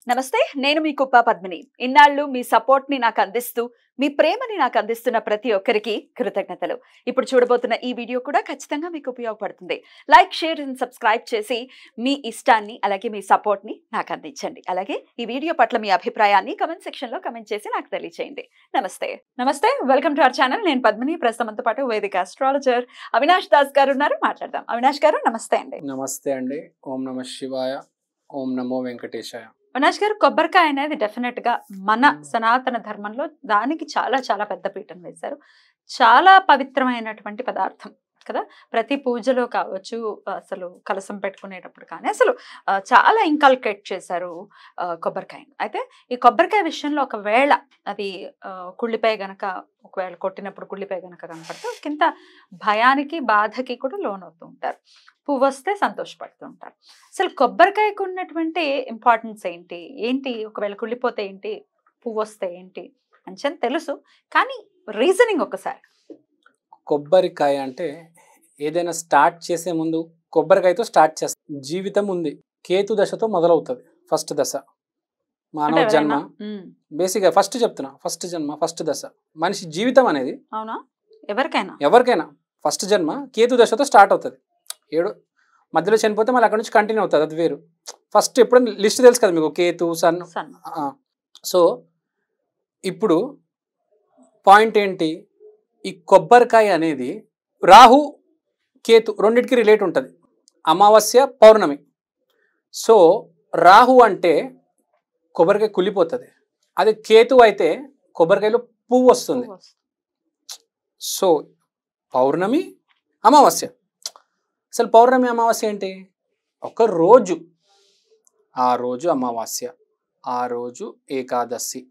నమస్తే నేను మీ కుప్ప పద్మిని ఇన్నాళ్ళు మీ సపోర్ట్ ని నాకు అందిస్తూ మీ ప్రేమని నాకు అందిస్తున్న ప్రతి ఒక్కరికి కృతజ్ఞతలు ఇప్పుడు చూడబోతున్న ఈ వీడియో కూడా ఖచ్చితంగా మీకు ఉపయోగపడుతుంది లైక్ షేర్ అండ్ సబ్స్క్రైబ్ చేసి మీ ఇష్టాన్ని అలాగే మీ సపోర్ట్ ని నాకు అందించండి అలాగే ఈ వీడియో పట్ల మీ అభిప్రాయాన్ని కమెంట్ సెక్షన్ లో కమెంట్ చేసి నాకు తెలియజేయండి నమస్తే వెల్కమ్ టు అవర్ ఛానల్ నేను పద్మిని ప్రస్తుతంతో పాటు వేదిక ఆస్ట్రాలజర్ అవినాష్ దాస్ గారు ఉన్నారు మాట్లాడదాం అవినాష్ గారు నమస్తే అండి నమస్తే అండి ఓం నమః శివాయ ఓం నమో వెంకటేశాయ అవినాష్ గారు కొబ్బరికాయ అనేది డెఫినెట్ గా మన సనాతన ధర్మంలో దానికి చాలా చాలా పెద్ద పీఠం వేశారు చాలా పవిత్రమైనటువంటి పదార్థం కదా ప్రతి పూజలో కావచ్చు అసలు కలసం పెట్టుకునేటప్పుడు కానీ అసలు చాలా ఇంకల్కేట్ చేశారు కొబ్బరికాయను అయితే ఈ కొబ్బరికాయ విషయంలో ఒకవేళ అది కుళ్ళిపాయ గనక ఒకవేళ కొట్టినప్పుడు కుళ్ళిపాయ గనక కనపడితే కింద భయానికి బాధకి కూడా లోనవుతూ ఉంటారు పువ్వు వస్తే సంతోషపడుతూ ఉంటారు అసలు కొబ్బరికాయకు ఉన్నటువంటి ఇంపార్టెన్స్ ఏంటి ఏంటి ఒకవేళ కుళ్ళిపోతే ఏంటి పువ్వు వస్తే ఏంటి అని తెలుసు కానీ రీజనింగ్ ఒకసారి కొబ్బరికాయ అంటే ఏదైనా స్టార్ట్ చేసే ముందు కొబ్బరికాయతో స్టార్ట్ చేస్తాం జీవితం ఉంది కేతు దశతో మొదలవుతుంది ఫస్ట్ దశ మానవ జన్మ బేసిక్గా ఫస్ట్ చెప్తున్నా ఫస్ట్ జన్మ ఫస్ట్ దశ మనిషి జీవితం అనేది అవునా ఎవరికైనా ఫస్ట్ జన్మ కేతు దశతో స్టార్ట్ అవుతుంది మధ్యలో చనిపోతే మళ్ళీ అక్కడ నుంచి కంటిన్యూ అవుతుంది అది వేరు ఫస్ట్ ఎప్పుడైనా లిస్ట్ తెలుసు కదా మీకు కేతు సన్ సో ఇప్పుడు పాయింట్ ఏంటి ఈ కొబ్బరికాయ అనేది రాహు కేతు రెండింటికి రిలేట్ ఉంటుంది అమావాస్య పౌర్ణమి సో రాహు అంటే కొబ్బరికాయ కుళ్ళిపోతుంది అది కేతు అయితే కొబ్బరికాయలో పువ్వు వస్తుంది సో పౌర్ణమి అమావాస్య అసలు పౌర్ణమి అమావాస్య ఏంటి ఒక రోజు ఆ రోజు అమావాస్య ఆ రోజు ఏకాదశి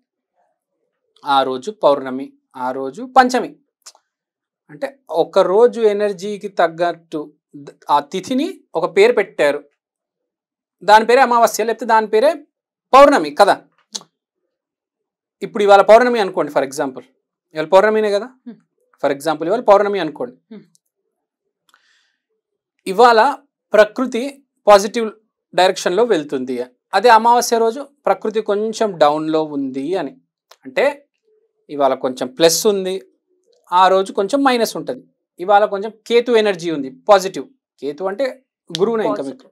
ఆ రోజు పౌర్ణమి ఆ రోజు పంచమి అంటే ఒక రోజు ఎనర్జీకి తగ్గట్టు ఆ తిథిని ఒక పేరు పెట్టారు దాని పేరే అమావాస్య లేకపోతే దాని పేరే పౌర్ణమి కదా ఇప్పుడు ఇవాళ పౌర్ణమి అనుకోండి ఫర్ ఎగ్జాంపుల్ ఇవాళ పౌర్ణమినే కదా ఫర్ ఎగ్జాంపుల్ ఇవాళ పౌర్ణమి అనుకోండి ఇవాళ ప్రకృతి పాజిటివ్ డైరెక్షన్లో వెళ్తుంది అదే అమావాస్య రోజు ప్రకృతి కొంచెం డౌన్లో ఉంది అని అంటే ఇవాళ కొంచెం ప్లస్ ఉంది ఆ రోజు కొంచెం మైనస్ ఉంటుంది ఇవాళ కొంచెం కేతు ఎనర్జీ ఉంది పాజిటివ్ కేతు అంటే గురువునే ఇంకా మీకు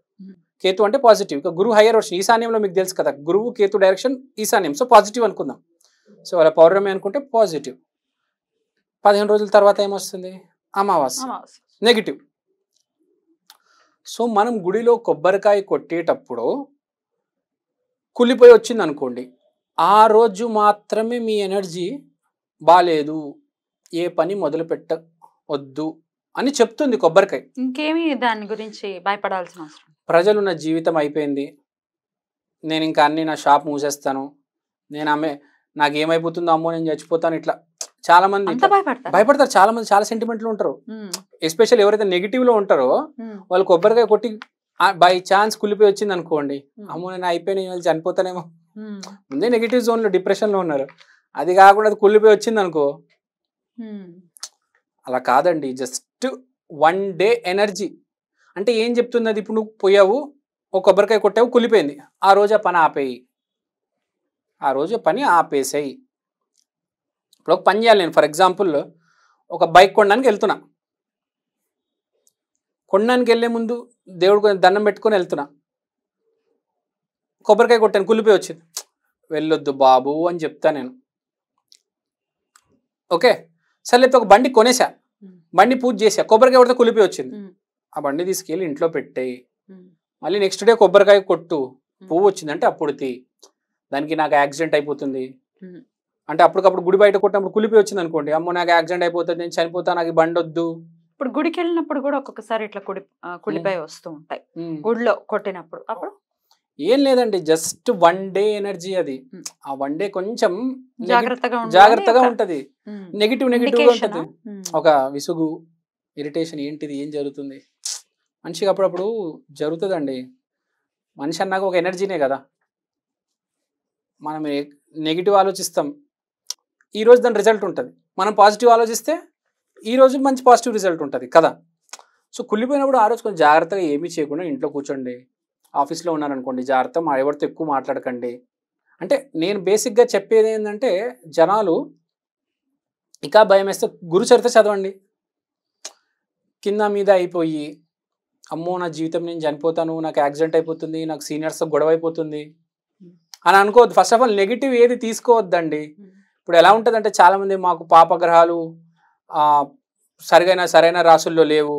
కేతు అంటే పాజిటివ్ ఇక గురువు హయ్యర్ వర్షన్ ఈశాన్యంలో మీకు తెలుసు కదా గురువు కేతు డైరెక్షన్ ఈశాన్యం సో పాజిటివ్ అనుకుందాం సో వాళ్ళ పౌర్ణమి అనుకుంటే పాజిటివ్ 15 రోజుల తర్వాత ఏమొస్తుంది అమావాస్య నెగిటివ్ సో మనం గుడిలో కొబ్బరికాయ కొట్టేటప్పుడు కుళ్ళిపోయి వచ్చింది అనుకోండి ఆ రోజు మాత్రమే మీ ఎనర్జీ బాలేదు ఏ పని మొదలు పెట్టవద్దు అని చెప్తుంది కొబ్బరికాయ ఇంకేమీ దాని గురించి భయపడాల్సిన అవసరం ప్రజలున్న జీవితం అయిపోయింది నేను ఇంకా అన్ని నా షాప్ మూసేస్తాను నాకు ఏమైపోతుందో అమ్మో నేను చచ్చిపోతాను ఇట్లా చాలా మంది భయపడతారు చాలా మంది చాలా సెంటిమెంట్లు ఉంటారు ఎస్పెషల్ ఎవరైతే నెగిటివ్ లో ఉంటారో వాళ్ళు కొబ్బరికాయ కొట్టి బై ఛాన్స్ కుళ్ళిపోయి వచ్చింది అనుకోండి అమ్మో నేను అయిపోయిన చనిపోతానేమో ముందే నెగిటివ్ జోన్ లో డిప్రెషన్ లో ఉన్నారు అది కాకుండా అది కుళ్ళిపోయి వచ్చింది అనుకో అలా కాదండి జస్ట్ 1 డే ఎనర్జీ అంటే ఏం చెప్తుంది అది ఇప్పుడు నువ్వు పోయావు ఒక కొబ్బరికాయ కొట్టావు కుళ్ళిపోయింది ఆ రోజు ఆ పని ఆపేయి ఆ రోజు పని ఆపేసేయి ఇప్పుడు ఒక పని చేయాలి నేను ఫర్ ఎగ్జాంపుల్ ఒక బైక్ కొనడానికి వెళ్తున్నా కొనడానికి వెళ్ళే ముందు దేవుడు కొంచెం దండం పెట్టుకొని వెళ్తున్నా కొబ్బరికాయ కొట్టాను కుళ్ళిపోయి వచ్చింది వెళ్ళొద్దు బాబు అని చెప్తా నేను ఓకే సరే లేకపోతే ఒక బండి కొనేసా బండి పూజ చేసా కొబ్బరికాయ కొడితే కుళ్ళిపోయి వచ్చింది ఆ బండి తీసుకెళ్ళి ఇంట్లో పెట్టేయి మళ్ళీ నెక్స్ట్ డే కొబ్బరికాయ కొట్టు పువ్వు వచ్చిందంటే అప్పుడు దానికి నాకు యాక్సిడెంట్ అయిపోతుంది అంటే అప్పటికప్పుడు గుడి బయట కొట్టినప్పుడు కుళ్ళిపోయి వచ్చింది అనుకోండి అమ్మో నాకు యాక్సిడెంట్ అయిపోతుంది నేను చనిపోతా నాకు బండి వద్దు ఇప్పుడు గుడికి వెళ్ళినప్పుడు కూడా ఒక్కొక్కసారి ఇట్లా కుళ్ళిపోయి వస్తూ ఉంటాయి గుడిలో కొట్టినప్పుడు అప్పుడు ఏం లేదండి జస్ట్ 1 డే ఎనర్జీ అది ఆ 1 డే కొంచెం జాగ్రత్తగా ఉంటది నెగిటివ్ ఉంటది ఒక విసుగు ఇరిటేషన్ ఏంటిది ఏం జరుగుతుంది మనిషికి అప్పుడప్పుడు జరుగుతుందండి మనిషి అన్నాక ఒక ఎనర్జీనే కదా మనం నెగిటివ్ ఆలోచిస్తాం ఈరోజు దాని రిజల్ట్ ఉంటుంది మనం పాజిటివ్ ఆలోచిస్తే ఈరోజు మంచి పాజిటివ్ రిజల్ట్ ఉంటుంది కదా సో కుళ్ళిపోయినప్పుడు ఆ రోజు కొంచెం జాగ్రత్తగా ఏమీ చేయకుండా ఇంట్లో కూర్చోండి ఆఫీస్లో ఉన్నారనుకోండి జాగ్రత్త ఎవరితో ఎక్కువ మాట్లాడకండి అంటే నేను బేసిక్గా చెప్పేది ఏంటంటే జనాలు ఇంకా భయం వేస్తే గురు చరిత్ర చదవండి. కింద మీద అయిపోయి అమ్మో నా జీవితం నేను చనిపోతాను, నాకు యాక్సిడెంట్ అయిపోతుంది, నాకు సీనియర్స్తో గొడవ అయిపోతుంది అని అనుకోవద్దు. ఫస్ట్ ఆఫ్ ఆల్ నెగిటివ్ ఏది తీసుకోవద్దండి. ఇప్పుడు ఎలా ఉంటుందంటే చాలామంది మాకు పాపగ్రహాలు సరైన రాసుల్లో లేవు,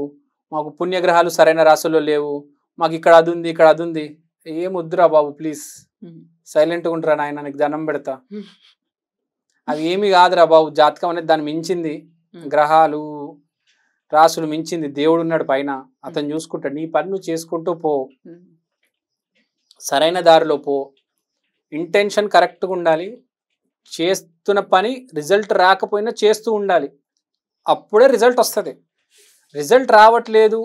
మాకు పుణ్యగ్రహాలు సరైన రాసుల్లో లేవు, మాకు ఇక్కడ అది ఉంది ఇక్కడ అది ఉంది. ఏమొద్దురా బాబు ప్లీజ్, సైలెంట్గా ఉంటారా నాయన, నీకు దండం పెడతా. అవి ఏమి కాదురా బాబు, జాతకం అనేది దాన్ని మించింది, గ్రహాలు రాసులు మించింది, దేవుడు ఉన్నాడు పైన, అతను చూసుకుంటాడు. నీ పని నువ్వు చేసుకుంటూ పో, సరైన దారిలో పో, ఇంటెన్షన్ కరెక్ట్గా ఉండాలి, చేస్తున్న పని రిజల్ట్ రాకపోయినా చేస్తూ ఉండాలి, అప్పుడే రిజల్ట్ వస్తుంది. రిజల్ట్ రావట్లేదు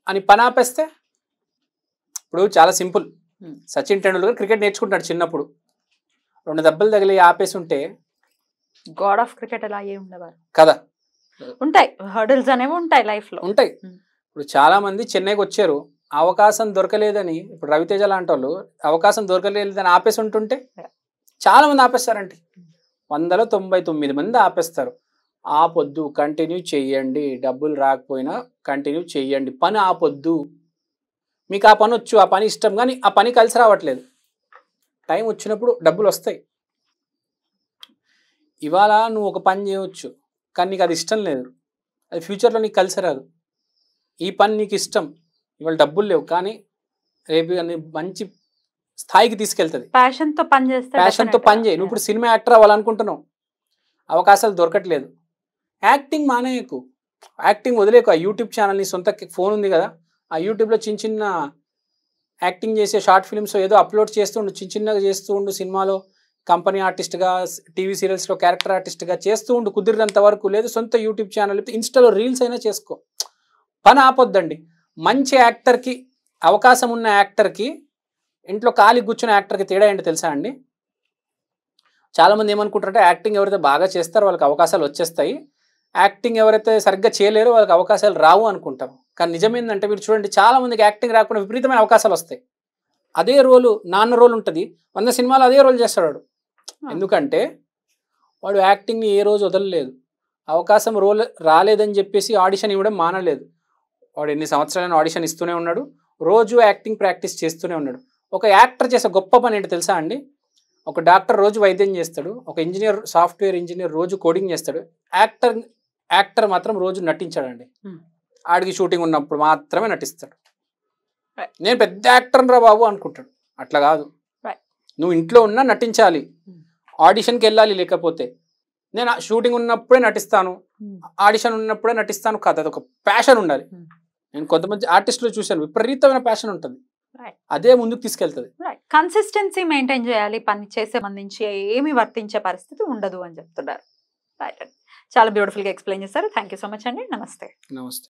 అని పని ఆపేస్తే, ఇప్పుడు చాలా సింపుల్, సచిన్ టెండూల్కర్ క్రికెట్ నేర్చుకుంటాడు చిన్నప్పుడు, 2 దెబ్బలు తగిలి ఆపేసి ఉంటే గాడ్ ఆఫ్ క్రికెట్ అలా ఏ ఉండేవారు కదా. ఉంటాయి హర్డిల్స్ అనేవి ఉంటాయి లైఫ్ లో ఉంటాయి. ఇప్పుడు చాలా మంది చెన్నైకి వచ్చారు, అవకాశం దొరకలేదని, ఇప్పుడు రవితేజ లాంటి వాళ్ళు అవకాశం దొరకలేదని ఆపేసి ఉంటుంటే చాలా మంది ఆపేస్తారండి. 199 మంది ఆపేస్తారు. ఆపొద్దు, కంటిన్యూ చెయ్యండి, డబ్బులు రాకపోయినా కంటిన్యూ చెయ్యండి, పని ఆపొద్దు. మీకు ఆ పని వచ్చు, ఆ పని ఇష్టం, కానీ ఆ పని కలిసి రావట్లేదు. టైం వచ్చినప్పుడు డబ్బులు వస్తాయి. ఇవాళ నువ్వు ఒక పని చేయవచ్చు, కానీ నీకు అది ఇష్టం లేదు, అది ఫ్యూచర్లో నీకు కలిసి రాదు. ఈ పని నీకు ఇష్టం, ఇవాళ డబ్బులు లేవు, కానీ రేపు మంచి స్థాయికి తీసుకెళ్తుంది. ప్యాషన్తో పని చేస్తే, ప్యాషన్తో పని చేయి. నువ్వు ఇప్పుడు సినిమా యాక్టర్ అవ్వాలనుకుంటున్నావు, అవకాశాలు దొరకట్లేదు, యాక్టింగ్ మానేయకు, యాక్టింగ్ వదిలేకు. ఆ యూట్యూబ్ ఛానల్, నీ సొంత ఫోన్ ఉంది కదా, ఆ యూట్యూబ్లో చిన్న యాక్టింగ్ చేసే షార్ట్ ఫిల్మ్స్ ఏదో అప్లోడ్ చేస్తూ ఉండు, చిన్నగా చేస్తూ ఉండు. సినిమాలో కంపెనీ ఆర్టిస్ట్గా, టీవీ సీరియల్స్లో క్యారెక్టర్ ఆర్టిస్ట్గా చేస్తూ ఉండు కుదిరినంత వరకు. లేదు సొంత యూట్యూబ్ ఛానల్, ఇన్స్టాలో రీల్స్ అయినా చేసుకో, పని ఆపొద్దండి. మంచి యాక్టర్కి, అవకాశం ఉన్న యాక్టర్కి, ఇంట్లో ఖాళీ కూర్చున్న యాక్టర్కి తేడా ఏంటో తెలుసా అండి? చాలామంది ఏమనుకుంటారంటే యాక్టింగ్ ఎవరైతే బాగా చేస్తారో వాళ్ళకి అవకాశాలు వచ్చేస్తాయి, యాక్టింగ్ ఎవరైతే సరిగ్గా చేయలేరో వాళ్ళకి అవకాశాలు రావు అనుకుంటారు. కానీ నిజమేందంటే మీరు చూడండి, చాలామందికి యాక్టింగ్ రాకుండా విపరీతమైన అవకాశాలు వస్తాయి. అదే రోలు, నాన్న రోల్ ఉంటుంది, 100 సినిమాలు అదే రోల్ చేస్తాడు వాడు. ఎందుకంటే వాడు యాక్టింగ్ని ఏ రోజు వదలలేదు. అవకాశం రోల్ రాలేదని చెప్పేసి ఆడిషన్ ఇవ్వడం మానలేదు. వాడు ఎన్ని సంవత్సరాలైనా ఆడిషన్ ఇస్తూనే ఉన్నాడు, రోజు యాక్టింగ్ ప్రాక్టీస్ చేస్తూనే ఉన్నాడు. ఒక యాక్టర్ చేసే గొప్ప పని ఏంటో తెలుసా అండి? ఒక డాక్టర్ రోజు వైద్యం చేస్తాడు, ఒక ఇంజనీర్, సాఫ్ట్వేర్ ఇంజనీర్ రోజు కోడింగ్ చేస్తాడు, యాక్టర్ మాత్రం రోజు నటించాడండి. ఆడికి షూటింగ్ ఉన్నప్పుడు మాత్రమే నటిస్తాడు. నేను పెద్ద యాక్టర్ రా బాబు అనుకుంటాడు. అట్లా కాదు, నువ్వు ఇంట్లో ఉన్నా నటించాలి, ఆడిషన్కి వెళ్ళాలి. లేకపోతే నేను షూటింగ్ ఉన్నప్పుడే నటిస్తాను, ఆడిషన్ ఉన్నప్పుడే నటిస్తాను కాదు, అదొక ప్యాషన్ ఉండాలి. నేను కొంతమంది ఆర్టిస్టులు చూశాను, విపరీతమైన ప్యాషన్ ఉంటుంది, అదే ముందుకు తీసుకెళ్తుంది. కన్సిస్టెన్సీ మెయింటైన్ చేయాలి, పని చేసే సంబంధించి ఏమి వర్తించే పరిస్థితి ఉండదు అని చెప్తున్నారు. రైట్, చాలా బ్యూటిఫుల్ గా ఎక్స్ప్లెయిన్ చేశారు. థ్యాంక్ యూ సో మచ్ అండి. నమస్తే. నమస్తే.